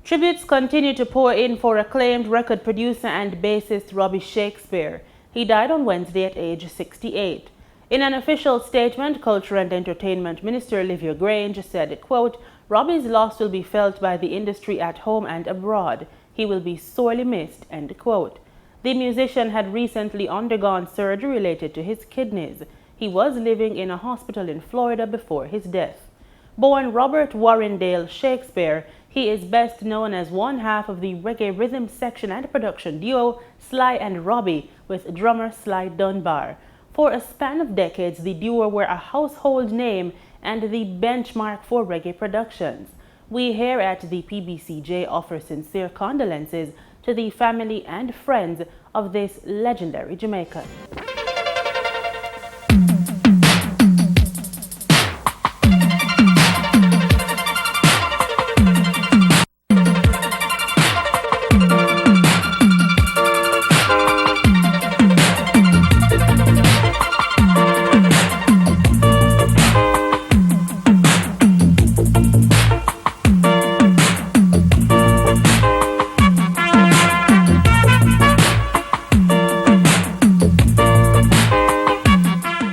Tributes continue to pour in for acclaimed record producer and bassist Robbie Shakespeare. He died on Wednesday at age 68. In an official statement, Culture and Entertainment Minister Olivia Grange said, quote, "Robbie's loss will be felt by the industry at home and abroad. He will be sorely missed," end quote. The musician had recently undergone surgery related to his kidneys. He was living in a hospital in Florida before his death. Born Robert Warrendale Shakespeare, he is best known as one half of the reggae rhythm section and production duo Sly and Robbie with drummer Sly Dunbar. For a span of decades, the duo were a household name and the benchmark for reggae productions. We here at the PBCJ offer sincere condolences to the family and friends of this legendary Jamaican.